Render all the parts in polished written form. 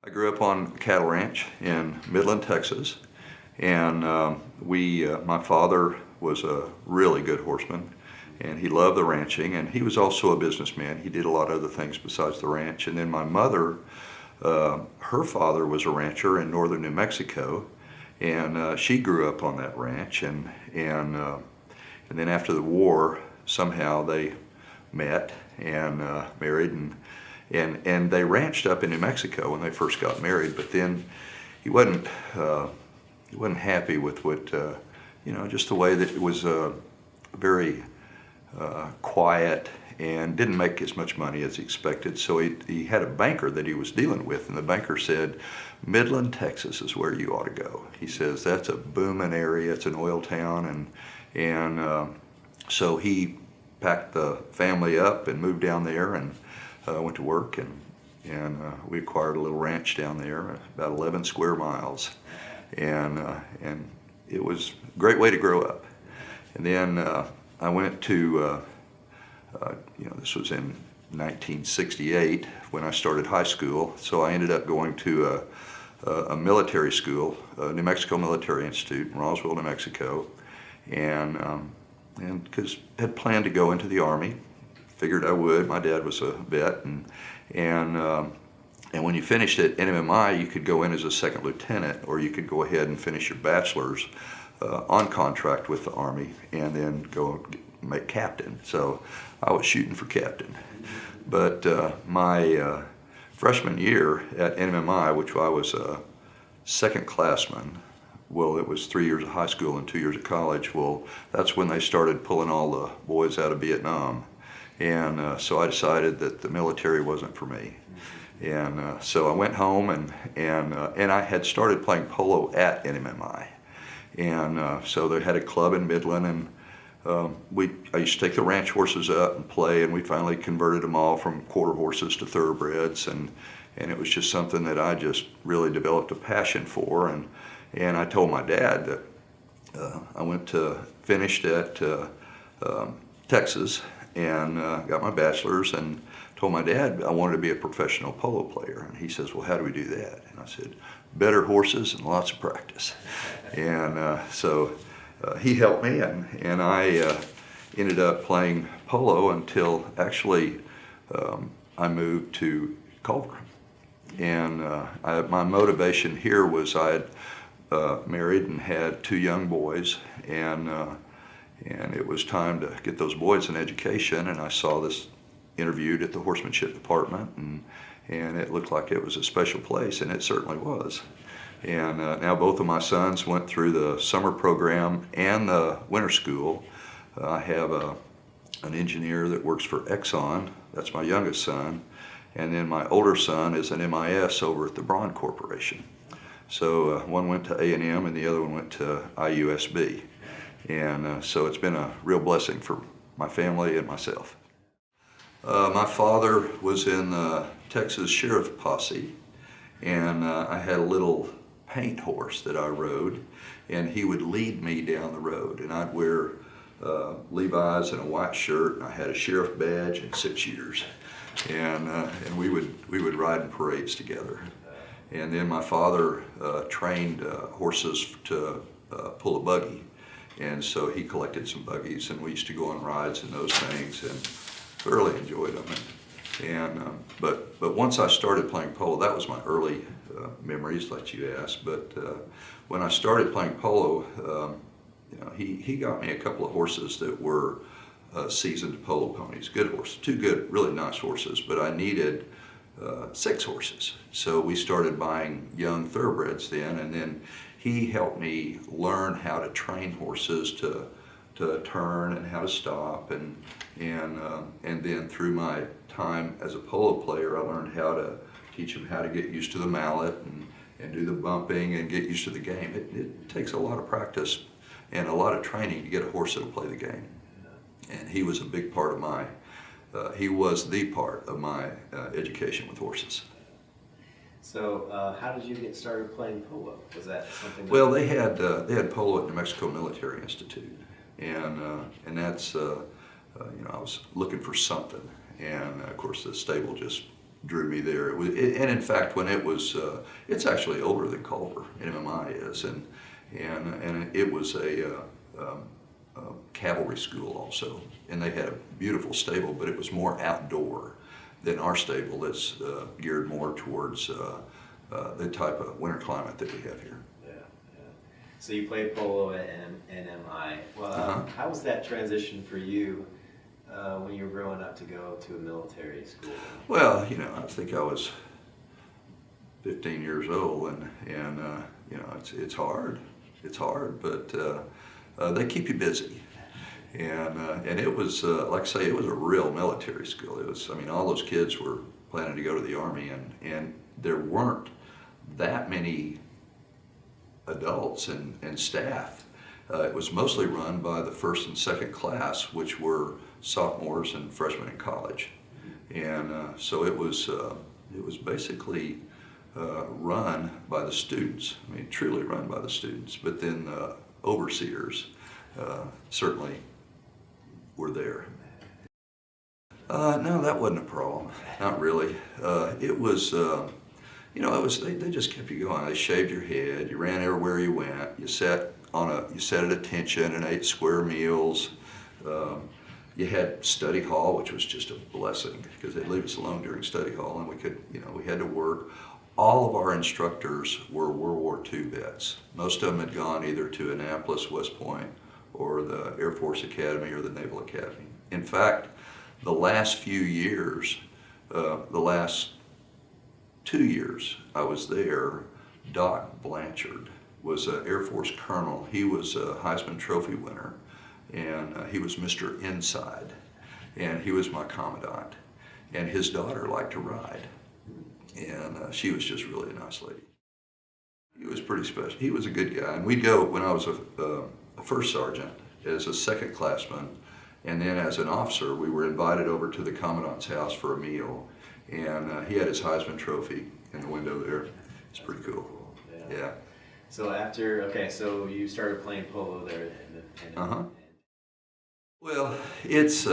I grew up on a cattle ranch in Midland, Texas, and my father was a really good horseman, and he loved the ranching, and he was also a businessman. He did a lot of other things besides the ranch. And then my mother, her father was a rancher in northern New Mexico, and she grew up on that ranch, and then after the war, somehow they met and married, and they ranched up in New Mexico when they first got married. But then he wasn't happy with what just the way that it was very quiet and didn't make as much money as he expected. So he had a banker that he was dealing with, and the banker said, "Midland, Texas is where you ought to go." He says that's a booming area, it's an oil town, and so he packed the family up and moved down there and went to work, and we acquired a little ranch down there, about 11 square miles, and it was a great way to grow up. And then I went to, this was in 1968 when I started high school, so I ended up going to a military school, New Mexico Military Institute in Roswell, New Mexico, and because I had planned to go into the Army. Figured I would. My dad was a vet, and when you finished at NMMI, you could go in as a second lieutenant, or you could go ahead and finish your bachelor's on contract with the Army, and then go make captain. So I was shooting for captain. But my freshman year at NMMI, which I was a second classman, well, it was 3 years of high school and 2 years of college. Well, that's when they started pulling all the boys out of Vietnam. And so I decided that the military wasn't for me. And so I went home, and I had started playing polo at NMMI. And so they had a club in Midland, and I used to take the ranch horses up and play, and we finally converted them all from quarter horses to thoroughbreds, and it was just something that I just really developed a passion for. And I told my dad that I finished at Texas, and got my bachelor's, and told my dad I wanted to be a professional polo player. And he says, "Well, how do we do that?" And I said, "Better horses and lots of practice." And so he helped me, and I ended up playing polo until actually I moved to Culver. And my motivation here was I had married and had 2 young boys, and it was time to get those boys an education, and I saw this interviewed at the horsemanship department, and it looked like it was a special place, and it certainly was. And now both of my sons went through the summer program and the winter school. I have an engineer that works for Exxon, that's my youngest son, and then my older son is an MIS over at the Braun Corporation. So one went to A&M and the other one went to IUSB. And so it's been a real blessing for my family and myself. My father was in the Texas Sheriff Posse, and I had a little paint horse that I rode, and he would lead me down the road, and I'd wear Levi's and a white shirt, and I had a sheriff badge and 6 years, and we would ride in parades together. And then my father trained horses to pull a buggy. And so he collected some buggies, and we used to go on rides and those things, and thoroughly enjoyed them. But once I started playing polo, that was my early memories, like you asked. But when I started playing polo, he got me a couple of horses that were seasoned polo ponies, good horses, 2 good, really nice horses. But I needed 6 horses, so we started buying young thoroughbreds then, and then he helped me learn how to train horses to turn and how to stop, and then through my time as a polo player, I learned how to teach them how to get used to the mallet and do the bumping and get used to the game. It takes a lot of practice and a lot of training to get a horse that'll play the game. And he was a big part of he was the part of my education with horses. So how did you get started playing polo? Was that something? Well, they had polo at New Mexico Military Institute, and that's I was looking for something, and of course the stable just drew me there. And in fact, when it was, it's actually older than Culver, MMI is, and it was a cavalry school also, and they had a beautiful stable, but it was more outdoor than our stable that's geared more towards the type of winter climate that we have here. Yeah, yeah. So you played polo at NMI. Well, how was that transition for you when you were growing up to go to a military school? Well, you know, I think I was 15 years old, and you know, it's hard. It's hard, but they keep you busy. And it was, like I say, it was a real military school. It was, I mean, all those kids were planning to go to the Army, and there weren't that many adults and staff. It was mostly run by the first and second class, which were sophomores and freshmen in college. And so it was basically run by the students. I mean, truly run by the students. But then overseers certainly were there. No, that wasn't a problem. Not really. It was, you know, it was. They just kept you going. They shaved your head. You ran everywhere you went. You sat at attention and ate square meals. You had study hall, which was just a blessing because they'd leave us alone during study hall, and we could, you know, we had to work. All of our instructors were World War II vets. Most of them had gone either to Annapolis, West Point, or the Air Force Academy or the Naval Academy. In fact, the last few years, the last 2 years I was there, Doc Blanchard was an Air Force colonel. He was a Heisman Trophy winner, and he was Mr. Inside, and he was my commandant. And his daughter liked to ride, and she was just really a nice lady. He was pretty special. He was a good guy, and we'd go when I was a first sergeant as a second classman, and then as an officer we were invited over to the commandant's house for a meal, and he had his Heisman Trophy in the window there. It's pretty cool. Yeah. So so you started playing polo there, and Well, it's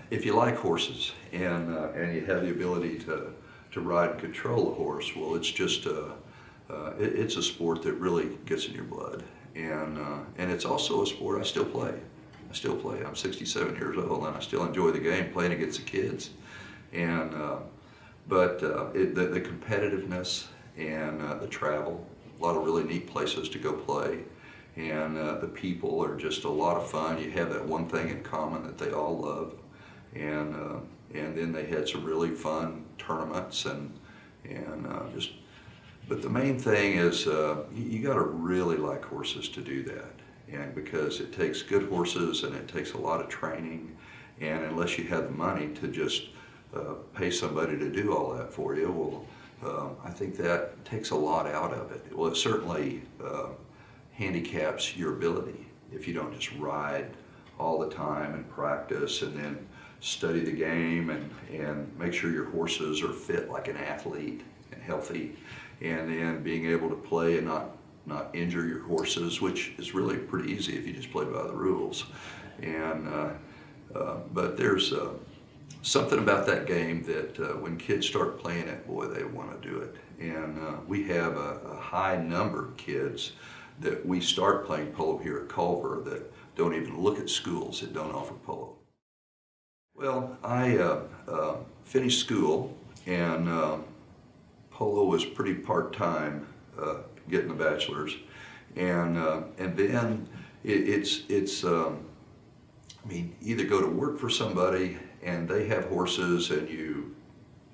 if you like horses and you have the ability to ride and control a horse, well, it's just it's a sport that really gets in your blood, and it's also a sport I still play. I'm 67 years old, and I still enjoy the game, playing against the kids. And but the competitiveness and the travel, a lot of really neat places to go play, and the people are just a lot of fun. You have that one thing in common that they all love, and then they had some really fun tournaments and just. But the main thing is you got to really like horses to do that, and because it takes good horses and it takes a lot of training, and unless you have the money to just pay somebody to do all that for you, well, I think that takes a lot out of it. Well, it certainly handicaps your ability if you don't just ride all the time and practice and then study the game and make sure your horses are fit like an athlete and healthy, and then being able to play and not injure your horses, which is really pretty easy if you just play by the rules. And but there's something about that game that when kids start playing it, boy, they want to do it. And we have a high number of kids that we start playing polo here at Culver that don't even look at schools that don't offer polo. Well, I finished school, and polo was pretty part-time, getting a bachelor's, and then it's I mean, either go to work for somebody and they have horses and you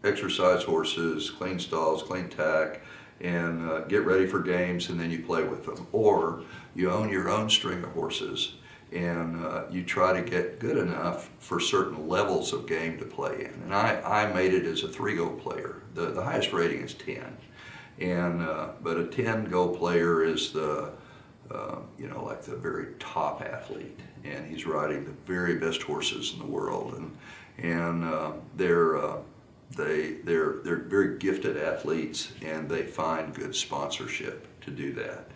exercise horses, clean stalls, clean tack, and get ready for games, and then you play with them, or you own your own string of horses and you try to get good enough for certain levels of game to play in. And I made it as a 3-go player. The highest rating is 10, and but a 10-go player is the you know, like the very top athlete, and he's riding the very best horses in the world, and they're very gifted athletes, and they find good sponsorship to do that.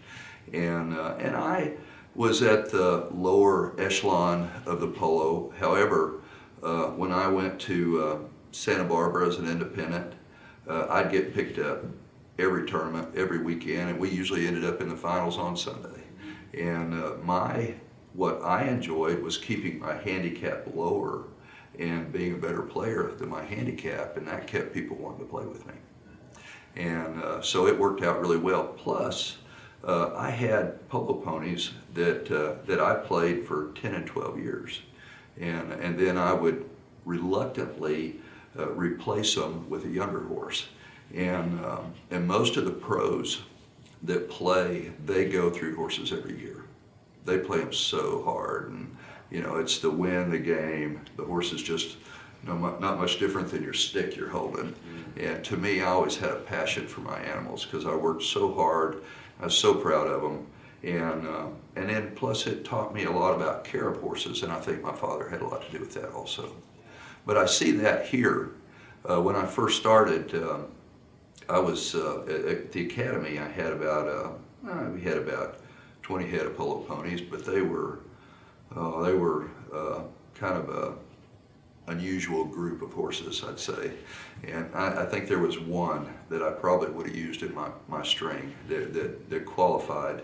And I was at the lower echelon of the polo. However, when I went to Santa Barbara as an independent, I'd get picked up every tournament, every weekend, and we usually ended up in the finals on Sunday. And what I enjoyed was keeping my handicap lower and being a better player than my handicap, and that kept people wanting to play with me. And so it worked out really well. Plus, I had polo ponies that I played for 10 and 12 years. And then I would reluctantly replace them with a younger horse. And most of the pros that play, they go through horses every year. They play them so hard, and you know, it's the win the game. The horse is just not much different than your stick you're holding. And to me, I always had a passion for my animals because I worked so hard. I was so proud of them. And then plus it taught me a lot about care of horses, and I think my father had a lot to do with that also. But I see that here. When I first started, I was at the academy. I had we had about 20 head of polo ponies, but they were kind of a unusual group of horses, I'd say. And I think there was one that I probably would have used in my string that qualified.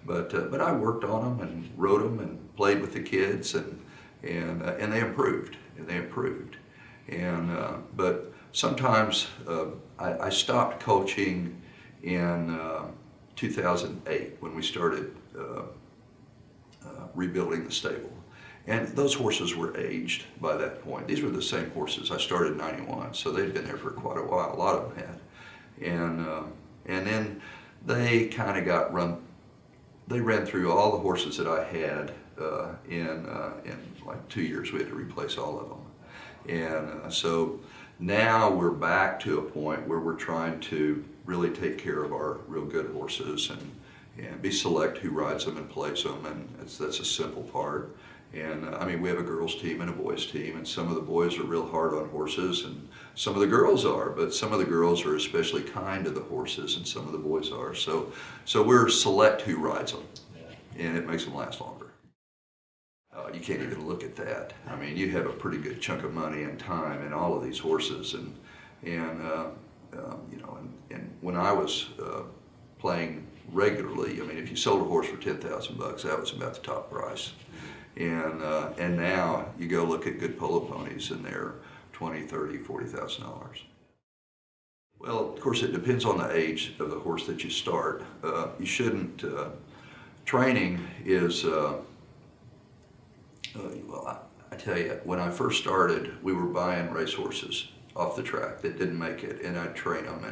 But I worked on them and rode them and played with the kids, and they improved, but sometimes I stopped coaching in 2008 when we started rebuilding the stable. And those horses were aged by that point. These were the same horses. I started in '91, so they'd been there for quite a while. A lot of them had. And then they kind of got run. They ran through all the horses that I had in like 2 years. We had to replace all of them. And so now we're back to a point where we're trying to really take care of our real good horses and be select who rides them and plays them, and that's a simple part. And I mean, we have a girls team and a boys team, and some of the boys are real hard on horses, and some of the girls are, but some of the girls are especially kind to the horses, and some of the boys are. So we're select who rides them, and it makes them last longer. You can't even look at that. I mean, you have a pretty good chunk of money and time in all of these horses, and you know, and when I was playing regularly, I mean, if you sold a horse for $10,000, that was about the top price. And now you go look at good polo ponies, and they're $20,000, $30,000, $40,000. Well, of course, it depends on the age of the horse that you start. You shouldn't. Training is. Well, I tell you, when I first started, we were buying race horses off the track that didn't make it, and I'd train them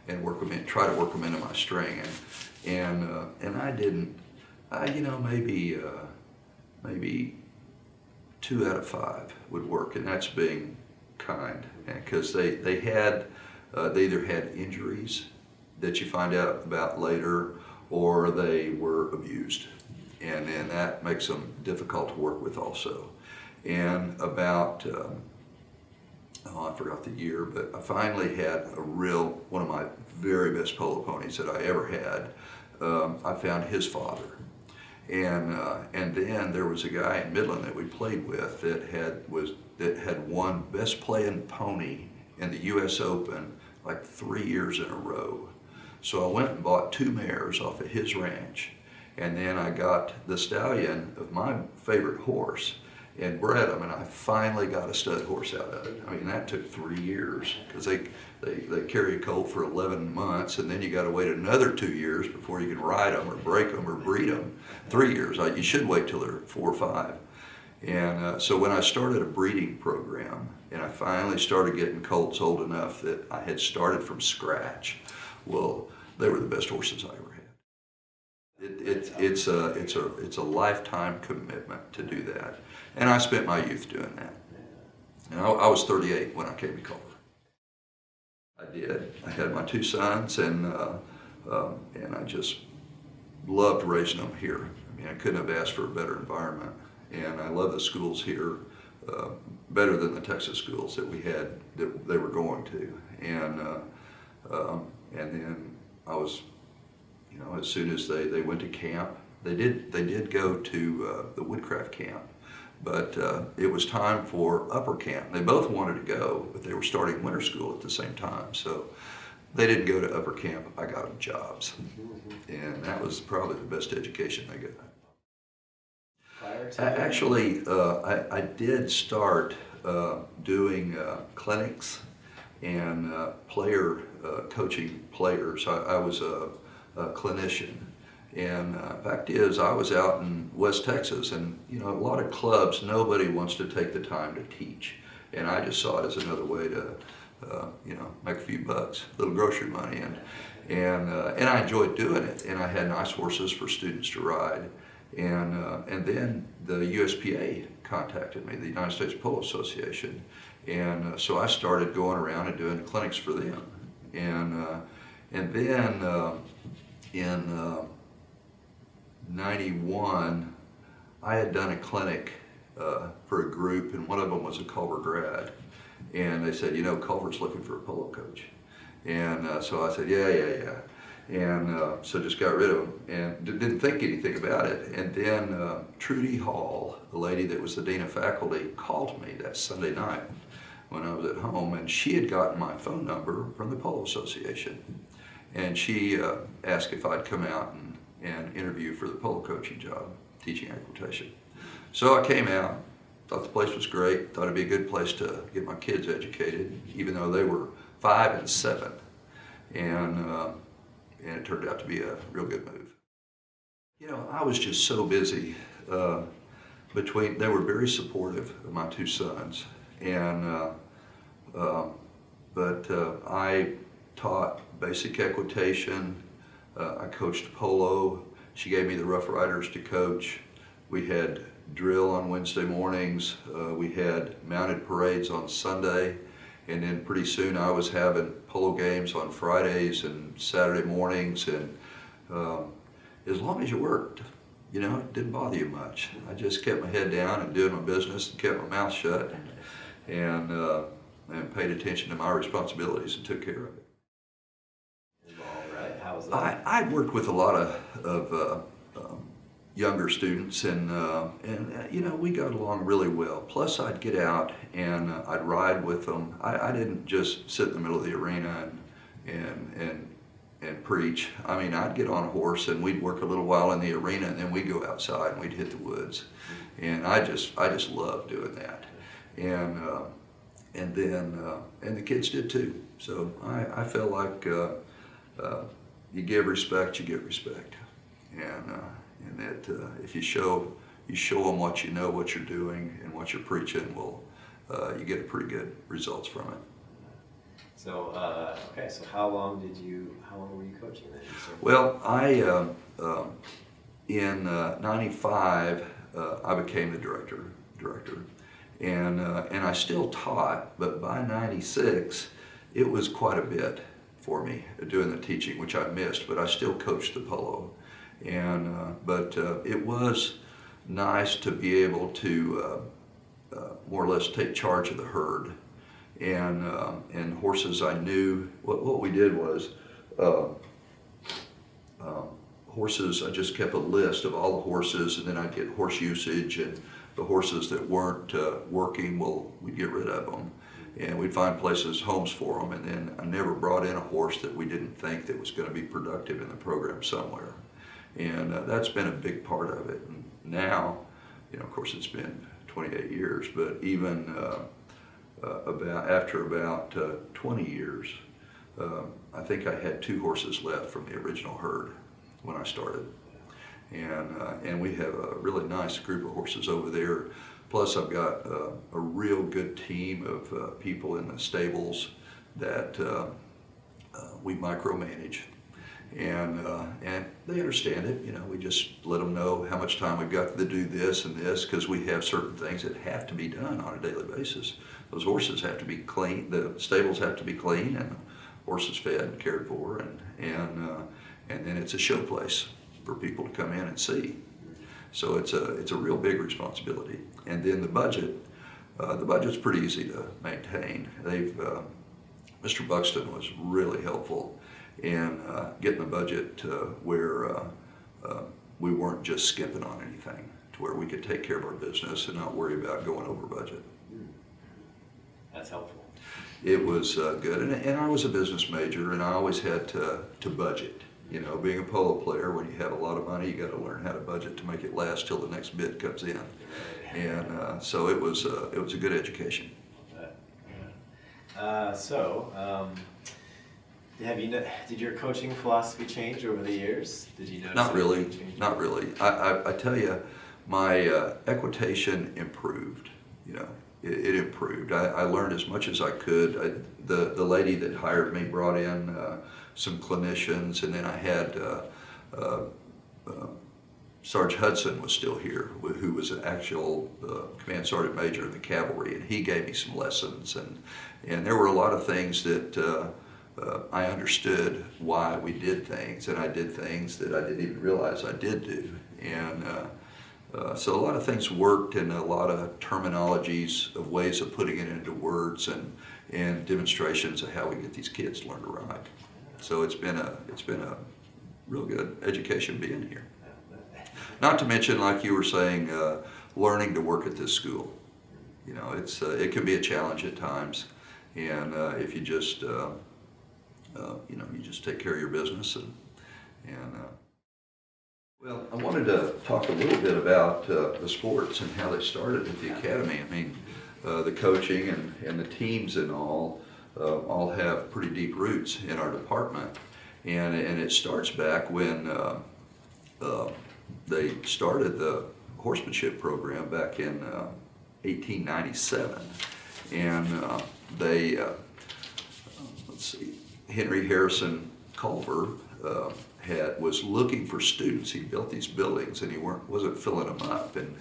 and work them in, try to work them into my string, and I didn't. You know, maybe 2 out of 5 would work, and that's being kind, because they either had injuries that you find out about later, or they were abused, and that makes them difficult to work with also. And about I forgot the year, but I finally had one of my very best polo ponies that I ever had. I found his father. And then there was a guy in Midland that we played with that had won best playing pony in the U.S. Open like 3 years in a row. So I went and bought 2 mares off of his ranch, and then I got the stallion of my favorite horse and bred them, and I finally got a stud horse out of it. I mean, that took 3 years, because they carry a colt for 11 months, and then you got to wait another 2 years before you can ride them or break them or breed them. 3 years. You should wait till they're 4 or 5. And so when I started a breeding program, and I finally started getting colts old enough that I had started from scratch, well, they were the best horses I ever had. It's a lifetime commitment to do that, and I spent my youth doing that. And I was 38 when I came to Culver. I did. I had my 2 sons, and I just loved raising them here. I mean, I couldn't have asked for a better environment, and I love the schools here better than the Texas schools that we had that they were going to. And then I was, you know, as soon as they went to camp, they did go to the Woodcraft camp, But it was time for upper camp. They both wanted to go, but they were starting winter school at the same time. So they didn't go to upper camp. I got them jobs. And that was probably the best education they got. Actually, I did start doing clinics and coaching players. I was a clinician. And fact is, I was out in West Texas, and a lot of clubs, nobody wants to take the time to teach. And I just saw it as another way to, make a few bucks, a little grocery money, and I enjoyed doing it. And I had nice horses for students to ride. And then the USPA contacted me, the United States Polo Association, and so I started going around and doing clinics for them. And then in '91, I had done a clinic for a group, and one of them was a Culver grad, and they said, Culver's looking for a polo coach, and so I said, yeah. And so just got rid of him and didn't think anything about it. And then Trudy Hall, the lady that was the dean of faculty, called me that Sunday night when I was at home, and she had gotten my phone number from the Polo Association. And she asked if I'd come out and interview for the polo coaching job, teaching equitation. So I came out, thought the place was great, thought it'd be a good place to get my kids educated, even though they were 5 and 7. And it turned out to be a real good move. I was just so busy they were very supportive of my 2 sons, but I taught basic equitation, I coached polo, she gave me the Rough Riders to coach, we had drill on Wednesday mornings, we had mounted parades on Sunday, and then pretty soon I was having polo games on Fridays and Saturday mornings, and as long as you worked, it didn't bother you much. I just kept my head down and doing my business and kept my mouth shut and paid attention to my responsibilities and took care of it. All right, how was that? I worked with a lot of younger students, and we got along really well. Plus, I'd get out and I'd ride with them. I didn't just sit in the middle of the arena and preach. I mean, I'd get on a horse and we'd work a little while in the arena, and then we'd go outside and we'd hit the woods. And I just loved doing that. And the kids did too. So I felt like you give respect, you get respect. And that if you show them what you know, what you're doing, and what you're preaching, you get a pretty good results from it. So so how long were you coaching then? Well, in '95 I became the director, and I still taught, but by '96 it was quite a bit for me doing the teaching, which I missed, but I still coached the polo. But it was nice to be able to more or less take charge of the herd, and horses I knew. What we did was horses. I just kept a list of all the horses, and then I'd get horse usage, and the horses that weren't working, we'd get rid of them, and we'd find homes for them. And then I never brought in a horse that we didn't think that was going to be productive in the program somewhere. And that's been a big part of it. And now, of course, it's been 28 years, but even after about 20 years, I think I had 2 horses left from the original herd when I started. And we have a really nice group of horses over there. Plus, I've got a real good team of people in the stables that we micromanage. And they understand it. We just let them know how much time we've got to do this and this, because we have certain things that have to be done on a daily basis. Those horses have to be clean, the stables have to be clean, and the horses fed and cared for, and then it's a show place for people to come in and see. So it's a real big responsibility. And then the budget's pretty easy to maintain. Mr. Buxton was really helpful in getting the budget to where we weren't just skimping on anything, to where we could take care of our business and not worry about going over budget. That's helpful. It was good, and I was a business major, and I always had to budget. You know, being a polo player, when you have a lot of money, you got to learn how to budget to make it last till the next bid comes in. And so it was a good education. Did your coaching philosophy change over the years? Did you notice? Not really, anything change? not really. I tell you, my equitation improved. You know, it improved. I learned as much as I could. The lady that hired me brought in some clinicians, and then I had Sarge Hudson was still here, who was an actual command sergeant major in the cavalry, and he gave me some lessons, and there were a lot of things that I understood why we did things, and I did things that I didn't even realize I did do, and so a lot of things worked, and a lot of terminologies of ways of putting it into words and demonstrations of how we get these kids to learn to ride. So it's been a real good education being here. Not to mention, like you were saying, learning to work at this school. You know, it can be a challenge at times, and if you just you just take care of your business and well, I wanted to talk a little bit about the sports and how they started at the academy. I mean, the coaching and the teams and all have pretty deep roots in our department, and it starts back when they started the horsemanship program back in 1897, and let's see, Henry Harrison Culver was looking for students. He built these buildings and he wasn't filling them up, and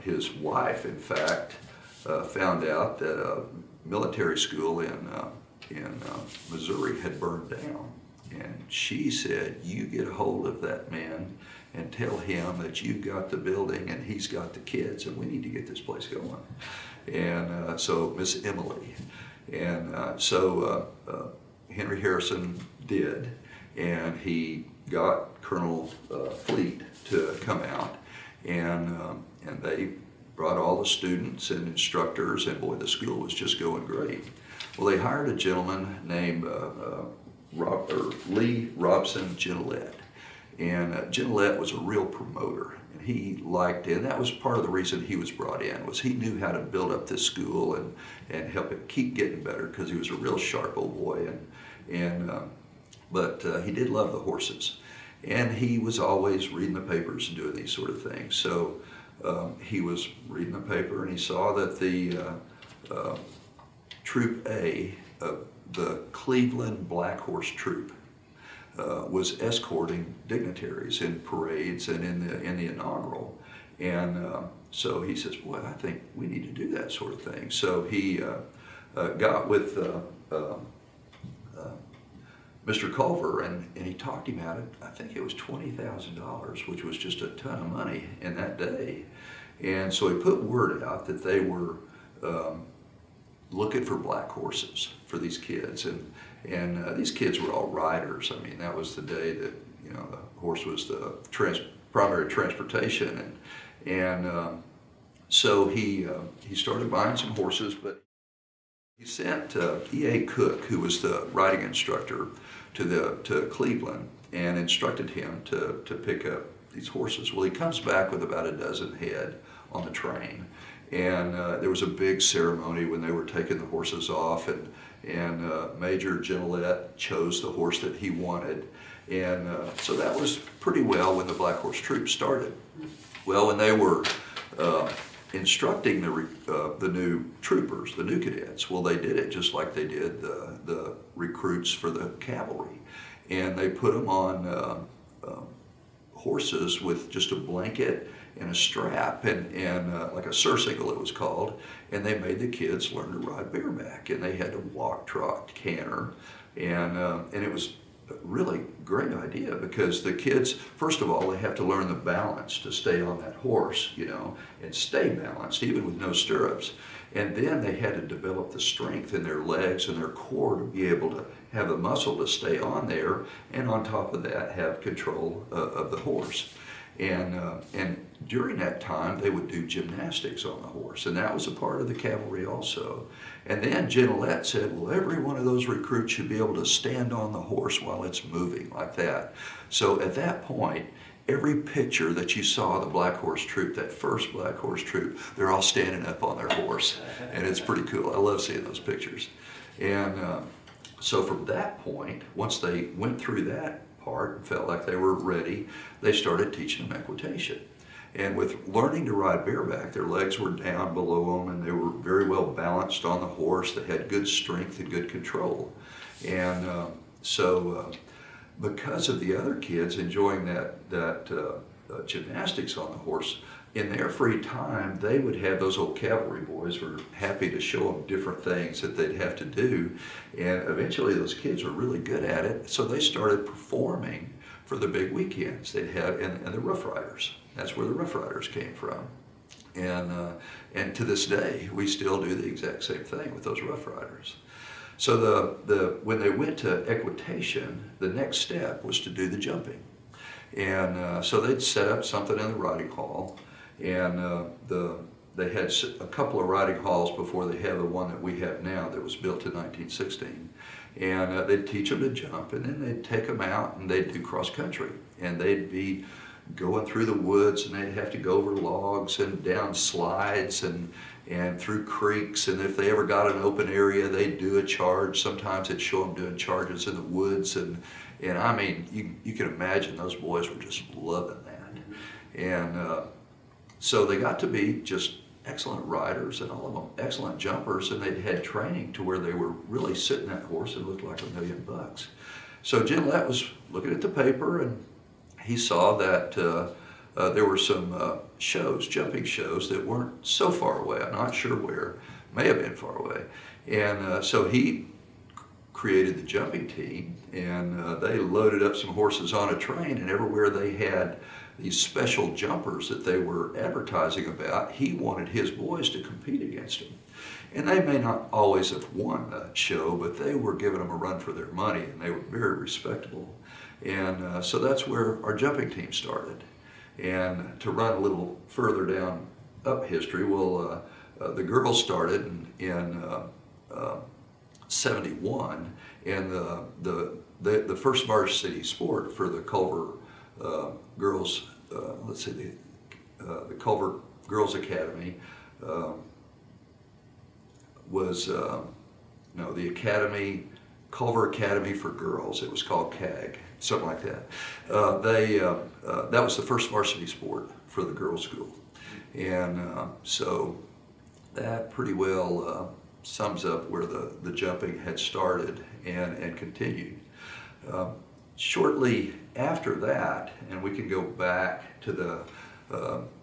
his wife, in fact, found out that a military school in Missouri had burned down, and she said, "You get a hold of that man and tell him that you've got the building and he's got the kids, and we need to get this place going." And so Miss Emily, and Henry Harrison did, and he got Colonel Fleet to come out, and they brought all the students and instructors, and boy, the school was just going great. Well, they hired a gentleman named Lee Robson Gillette, and Gillette was a real promoter, and he liked it, and that was part of the reason he was brought in, was he knew how to build up this school and help it keep getting better, because he was a real sharp old boy, but he did love the horses, and he was always reading the papers and doing these sort of things. So he was reading the paper, and he saw that the Troop A of the Cleveland Black Horse Troop was escorting dignitaries in parades and in the inaugural, and so he says, "Boy, I think we need to do that sort of thing." So he got with Mr. Culver, and he talked him out of, I think it was $20,000, which was just a ton of money in that day. And so he put word out that they were looking for black horses for these kids, and these kids were all riders. I mean, that was the day that, you know, the horse was the primary transportation, and so he started buying some horses, but he sent E.A. Cook, who was the riding instructor, to Cleveland and instructed him to pick up these horses. Well, he comes back with about a dozen head on the train, and there was a big ceremony when they were taking the horses off, and Major Gillette chose the horse that he wanted, and so that was pretty well when the Black Horse Troop started. Well, when they were instructing the new troopers, the new cadets, well, they did it just like they did the recruits for the cavalry, and they put them on horses with just a blanket and a strap and like a surcingle it was called, and they made the kids learn to ride bareback, and they had to walk, trot, canter, and it was a really great idea, because the kids, first of all, they have to learn the balance to stay on that horse, you know, and stay balanced even with no stirrups, and then they had to develop the strength in their legs and their core to be able to have the muscle to stay on there, and on top of that have control of the horse. And during that time, they would do gymnastics on the horse, and that was a part of the cavalry also. And then Gentilette said, well, every one of those recruits should be able to stand on the horse while it's moving like that. So at that point, every picture that you saw of the Black Horse Troop, that first Black Horse Troop, they're all standing up on their horse, and it's pretty cool. I love seeing those pictures. And so from that point, once they went through that part and felt like they were ready, they started teaching them equitation. And with learning to ride bareback, their legs were down below them, and they were very well balanced on the horse. They had good strength and good control. And because of the other kids enjoying that gymnastics on the horse, in their free time, they would have those old cavalry boys were happy to show them different things that they'd have to do. And eventually those kids were really good at it, so they started performing for the big weekends they'd have, and the Rough Riders. That's where the Rough Riders came from. And to this day, we still do the exact same thing with those Rough Riders. So when they went to equitation, the next step was to do the jumping. And so they'd set up something in the riding hall, and they had a couple of riding halls before they had the one that we have now that was built in 1916. And they'd teach them to jump, and then they'd take them out and they'd do cross country. And they'd be going through the woods, and they'd have to go over logs and down slides and through creeks. And if they ever got an open area, they'd do a charge. Sometimes they'd show them doing charges in the woods. And I mean, you can imagine those boys were just loving that. And so they got to be just excellent riders, and all of them excellent jumpers, and they'd had training to where they were really sitting that horse and looked like $1 million. So Gentilette was looking at the paper, and he saw that there were some shows, jumping shows, that weren't so far away. I'm not sure where, may have been far away. And so he created the jumping team, and they loaded up some horses on a train, and everywhere they had these special jumpers that they were advertising about, he wanted his boys to compete against them. And they may not always have won the show, but they were giving them a run for their money, and they were very respectable. And so that's where our jumping team started. And to run a little further down up history, well, the girls started in 71, and the first varsity sport for the Culver girls, the Culver Girls Academy was the Academy, Culver Academy for Girls. It was called CAG, something like that. That was the first varsity sport for the girls' school, and so that pretty well sums up where the jumping had started and continued. Shortly after that, and we can go back to the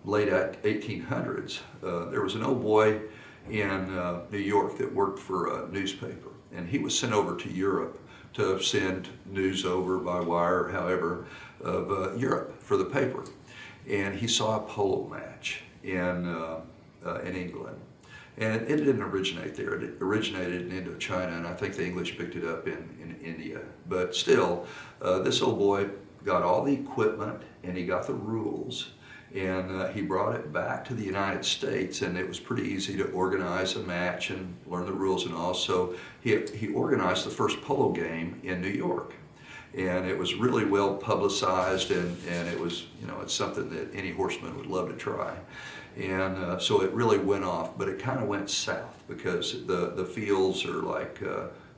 late 1800s, there was an old boy in New York that worked for a newspaper, and he was sent over to Europe to send news over by wire, however, of Europe for the paper. And he saw a polo match in England. And it didn't originate there. It originated in Indochina, and I think the English picked it up in India. But still, this old boy got all the equipment, and he got the rules, and he brought it back to the United States, and it was pretty easy to organize a match and learn the rules and all. So he organized the first polo game in New York. And it was really well publicized, and it was, it's something that any horseman would love to try. And so it really went off, but it kind of went south because the fields are like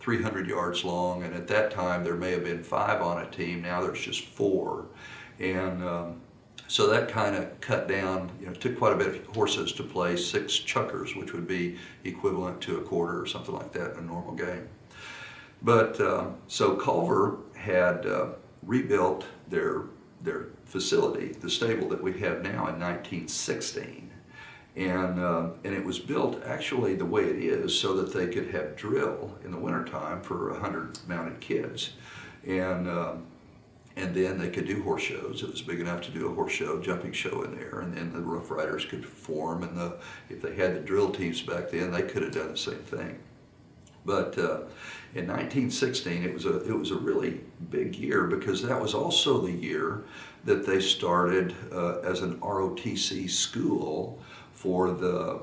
300 yards long, and at that time there may have been 5 on a team. Now there's just 4. And so that kind of cut down, it took quite a bit of horses to play 6 chukkers, which would be equivalent to a quarter or something like that in a normal game. But so Culver had rebuilt their facility, the stable that we have now, in 1916. And it was built actually the way it is so that they could have drill in the wintertime for 100 mounted kids. And then they could do horse shows. It was big enough to do a horse show, jumping show in there, and then the Rough Riders could perform, and if they had the drill teams back then, they could have done the same thing. But in 1916, it was a really big year, because that was also the year that they started as an ROTC school for the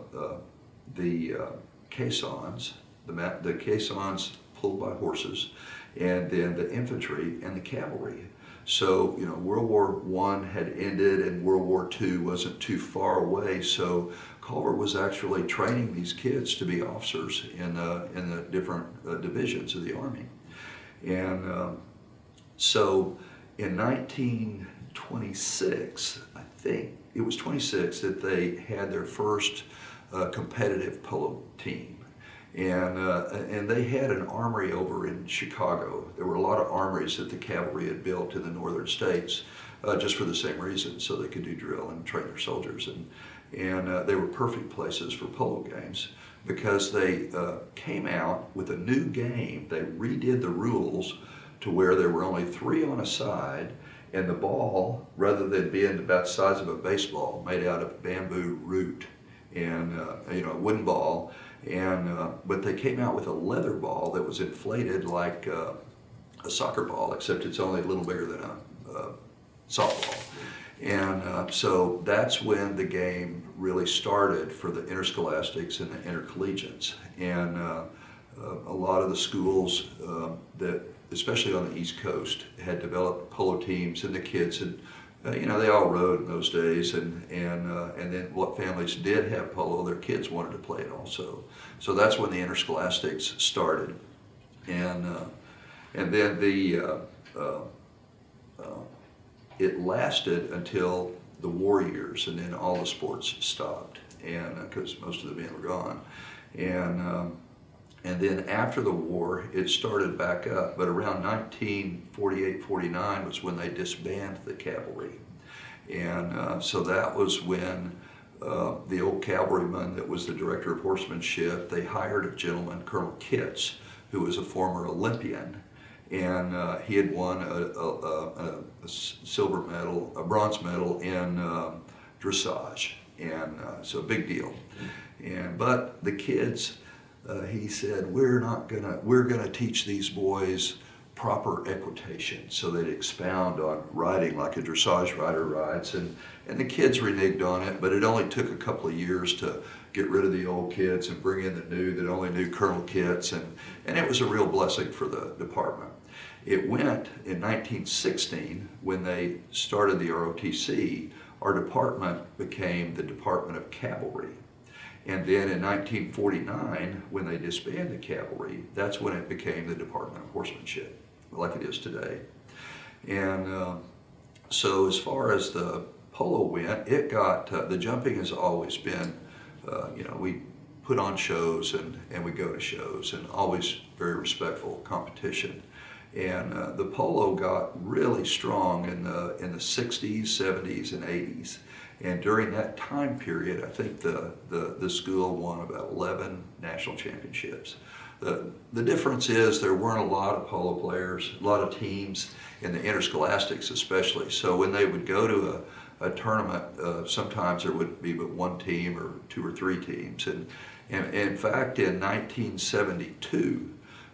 caissons, the caissons pulled by horses, and then the infantry and the cavalry. So, you know, World War I had ended and World War II wasn't too far away, so Culver was actually training these kids to be officers in the different divisions of the Army. And so in 1926, I think it was 26, that they had their first competitive polo team. And they had an armory over in Chicago. There were a lot of armories that the cavalry had built in the northern states, just for the same reason, so they could do drill and train their soldiers. And they were perfect places for polo games, because they came out with a new game. They redid the rules to where there were only 3 on a side, and the ball, rather than being about the size of a baseball, made out of bamboo root and you know, a wooden ball. And but they came out with a leather ball that was inflated like a soccer ball, except it's only a little bigger than a softball. And so that's when the game really started for the interscholastics and the intercollegiates. And a lot of the schools that, especially on the East Coast, had developed polo teams, and the kids had, you know, they all rode in those days, and then what families did have polo, their kids wanted to play it also. So that's when the interscholastics started, and then it lasted until the war years, and then all the sports stopped, and because most of the men were gone, and then after the war it started back up. But around 1948-49 was when they disbanded the cavalry, and so that was when the old cavalryman that was the director of horsemanship, they hired a gentleman, Colonel Kitts, who was a former Olympian, and he had won a silver medal, a bronze medal in dressage, and so big deal. But the kids, he said, we're gonna teach these boys proper equitation, so they'd expound on riding like a dressage rider rides, and the kids reneged on it. But it only took a couple of years to get rid of the old kids and bring in the new that only knew Colonel Kitts, and it was a real blessing for the department. It went in 1916, when they started the ROTC, our department became the Department of Cavalry. And then in 1949, when they disbanded the cavalry, that's when it became the Department of Horsemanship, like it is today. And so as far as the polo went, it got, the jumping has always been, you know, we put on shows and we go to shows, and always very respectful competition. And the polo got really strong in the 60s, 70s, and 80s. And during that time period, I think the school won about 11 national championships. The difference is there weren't a lot of polo players, a lot of teams in the interscholastics especially. So when they would go to a tournament, sometimes there would be but one team or 2 or 3 teams. And in fact, in 1972,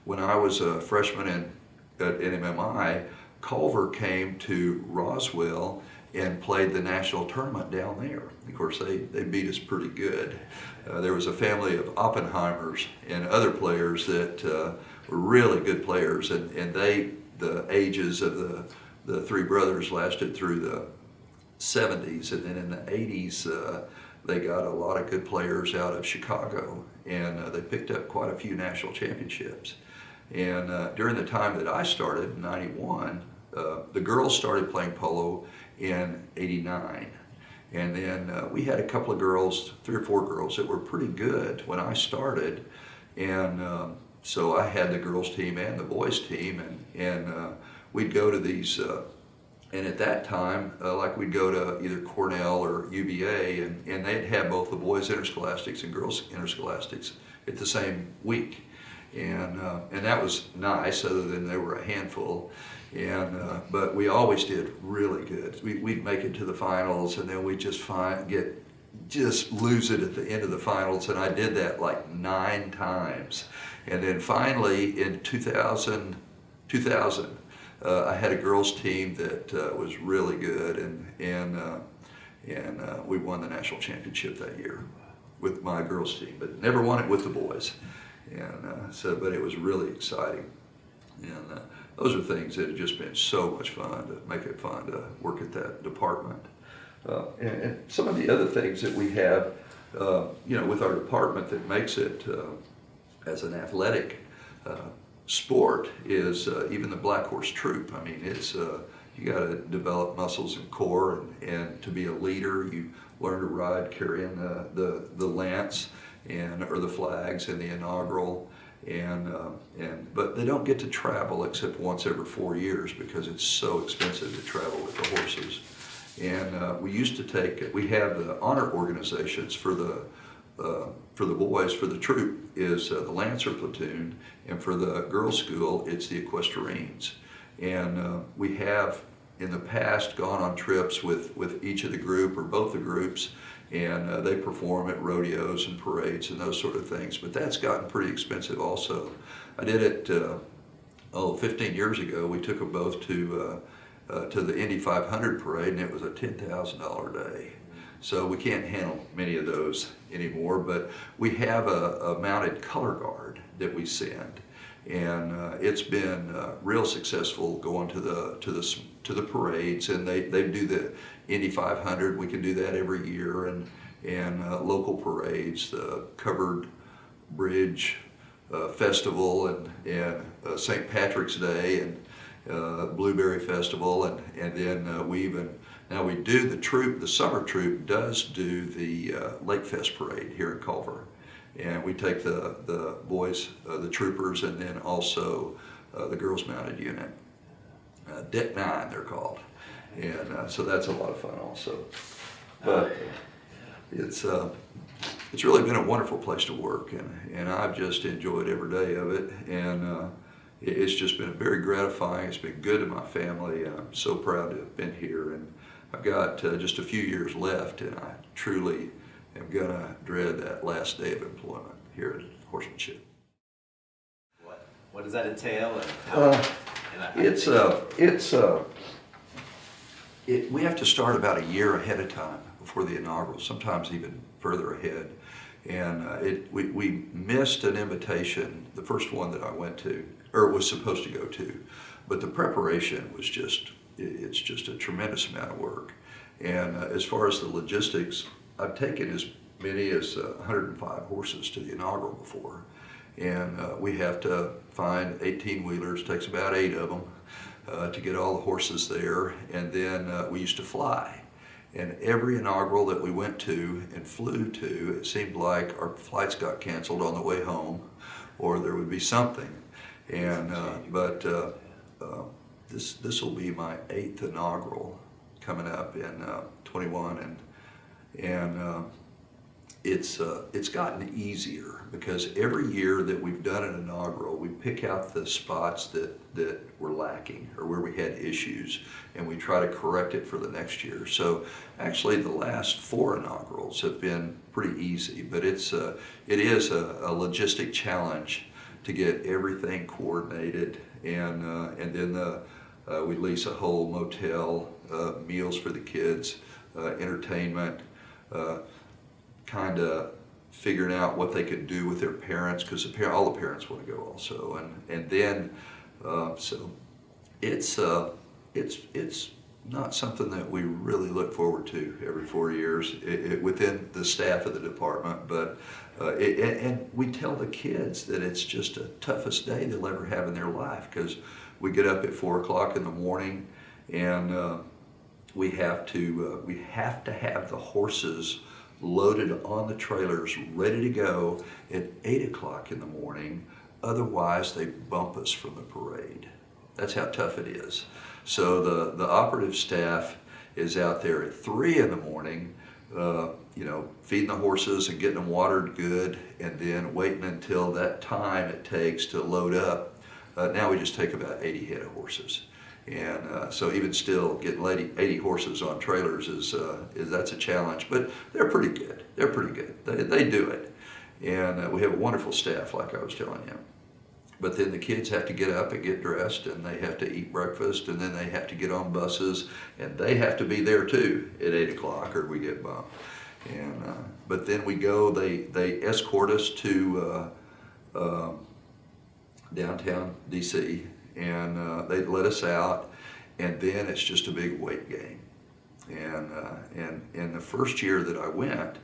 when I was a freshman at NMMI, Culver came to Roswell and played the national tournament down there. Of course, they beat us pretty good. There was a family of Oppenheimers and other players that were really good players, and the ages of the 3 brothers lasted through the 70s, and then in the 80s they got a lot of good players out of Chicago, and they picked up quite a few national championships. And during the time that I started in 91, the girls started playing polo in 89. And then we had a couple of girls, 3 or 4 girls that were pretty good when I started. And so I had the girls team and the boys team, and we'd go to these, and at that time, like we'd go to either Cornell or UVA, and they'd have both the boys interscholastics and girls interscholastics at the same week. And that was nice, other than they were a handful. But we always did really good. We'd make it to the finals, and then we'd just just lose it at the end of the finals, and I did that like 9 times. And then finally in 2000, I had a girls team that was really good, and we won the national championship that year with my girls team, but never won it with the boys. And but it was really exciting. And those are things that have just been so much fun, to make it fun to work at that department. And some of the other things that we have, with our department that makes it as an athletic sport is even the Black Horse Troop. I mean, it's you got to develop muscles and core, and to be a leader, you learn to ride carrying the lance or the flags and the inaugural. But they don't get to travel except once every 4 years because it's so expensive to travel with the horses. And we have the honor organizations for the boys. For the troop is the Lancer platoon, and for the girls' school it's the Equestrians. And we have in the past gone on trips with each of the group or both the groups, and they perform at rodeos and parades and those sort of things. But that's gotten pretty expensive also. I did it 15 years ago. We took them both to the Indy 500 parade, and it was a $10,000 day. So we can't handle many of those anymore, but we have a mounted color guard that we send, and it's been real successful going to the parades, and they do the Indy 500. We can do that every year, and local parades, the Covered Bridge Festival, and St. Patrick's Day, and Blueberry Festival, and then we do the summer troop does do the Lake Fest parade here in Culver, and we take the boys, the troopers, and then also the girls mounted unit, Deck 9 they're called, and so that's a lot of fun also. But it's really been a wonderful place to work, and I've just enjoyed every day of it, and it's just been very gratifying. It's been good to my family, and I'm so proud to have been here. And I've got just a few years left, and I truly am gonna dread that last day of employment here at Horsemanship. What does that entail? And how, we have to start about a year ahead of time before the inaugural, sometimes even further ahead. And we missed an invitation, the first one that I went to, or was supposed to go to, but the preparation was it's just a tremendous amount of work. And as far as the logistics, I've taken as many as 105 horses to the inaugural before. And we have to find 18-wheelers, takes about 8 of them to get all the horses there. And then we used to fly. And every inaugural that we went to and flew to, it seemed like our flights got canceled on the way home, or there would be something. And this will be my 8th inaugural coming up in 21, and it's gotten easier because every year that we've done an inaugural, we pick out the spots that were lacking or where we had issues, and we try to correct it for the next year. So actually the last 4 inaugurals have been pretty easy, but it is a logistic challenge to get everything coordinated, and then we lease a whole motel, meals for the kids, entertainment, kind of figuring out what they could do with their parents, because all the parents want to go also, and then so it's not something that we really look forward to every 4 years within the staff of the department, but and we tell the kids that it's just the toughest day they'll ever have in their life, because we get up at 4 o'clock in the morning, and we have to have the horses loaded on the trailers, ready to go at 8 o'clock in the morning. Otherwise, they bump us from the parade. That's how tough it is. So the operative staff is out there at 3 in the morning, feeding the horses and getting them watered good, and then waiting until that time it takes to load up. Now we just take about 80 head of horses. And so even still, getting 80 horses on trailers that's a challenge. But they're pretty good. They're pretty good. They do it, and we have a wonderful staff, like I was telling you. But then the kids have to get up and get dressed, and they have to eat breakfast, and then they have to get on buses, and they have to be there too at 8 o'clock, or we get bumped. And but then we go. They escort us to downtown D.C. and they let us out, and then it's just a big weight game. And the first year that I went,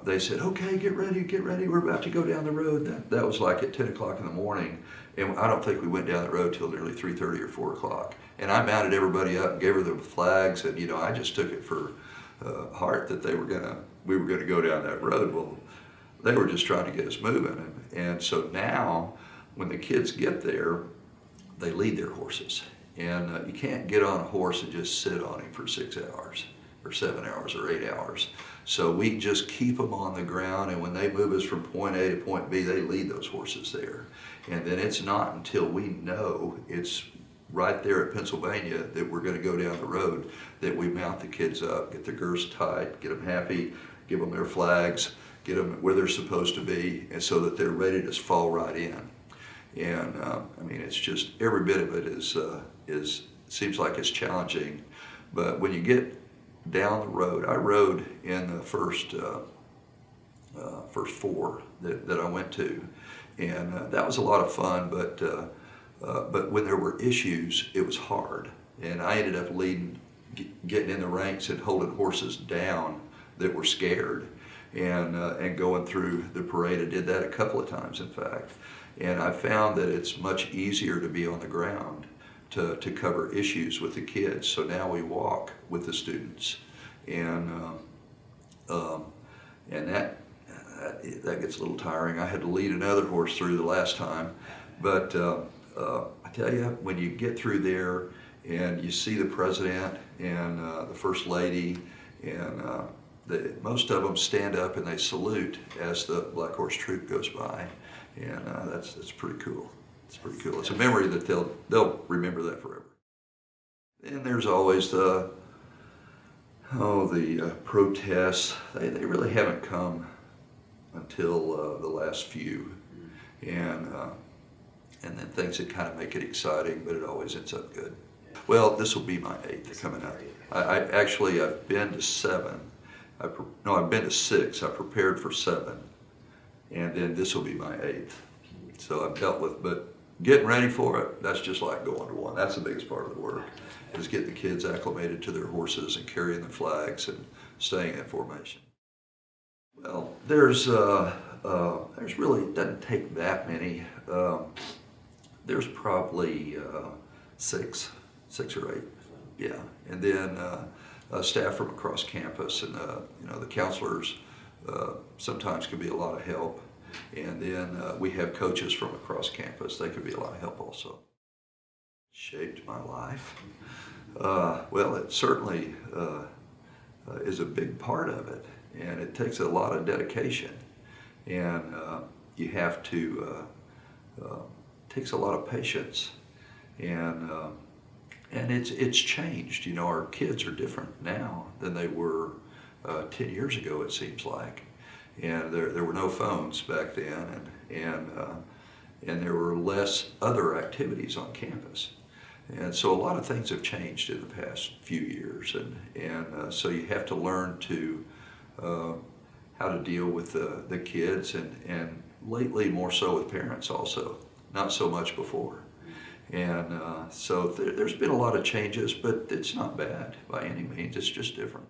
they said, "Okay, get ready, we're about to go down the road." That was like at 10 o'clock in the morning, and I don't think we went down the road till nearly 3:30 or 4 o'clock. And I mounted everybody up and gave her the flags, and I just took it for heart that we were gonna go down that road. Well, they were just trying to get us moving, and so now when the kids get there, they lead their horses, and you can't get on a horse and just sit on him for 6 hours or 7 hours or 8 hours. So we just keep them on the ground, and when they move us from point A to point B, they lead those horses there. And then it's not until we know it's right there at Pennsylvania that we're going to go down the road that we mount the kids up, get the girths tight, get them happy, give them their flags, get them where they're supposed to be, and so that they're ready to fall right in. And I mean, it's just every bit of it is seems like it's challenging, but when you get down the road, I rode in the first four that I went to, and that was a lot of fun. But when there were issues, it was hard, and I ended up getting in the ranks and holding horses down that were scared, and going through the parade. I did that a couple of times, in fact. And I found that it's much easier to be on the ground to cover issues with the kids. So now we walk with the students, and that gets a little tiring. I had to lead another horse through the last time, but I tell you, when you get through there and you see the president and the first lady, and most of them stand up and they salute as the Black Horse Troop goes by. And that's pretty cool. It's pretty cool. It's a memory that they'll remember that forever. And there's always the protests. They really haven't come until the last few, and then things that kind of make it exciting, but it always ends up good. Well, this will be my 8th coming up. I've been to 7. I've been to 6. I prepared for 7. And then this will be my 8th. So I've dealt with, but getting ready for it, that's just like going to one. That's the biggest part of the work, is getting the kids acclimated to their horses and carrying the flags and staying in formation. Well, there's really, it doesn't take that many. There's probably 6 or 8, yeah. And then staff from across campus, and the counselors sometimes can be a lot of help. And then we have coaches from across campus. They can be a lot of help also. Shaped my life. Well, it certainly is a big part of it, and it takes a lot of dedication, and you have to. Takes a lot of patience, and it's changed. You know, our kids are different now than they were 10 years ago, it seems like. And there were no phones back then, and there were less other activities on campus. And so a lot of things have changed in the past few years, and so you have to learn to how to deal with the kids, and lately more so with parents also, not so much before. And so there's been a lot of changes, but it's not bad by any means. It's just different.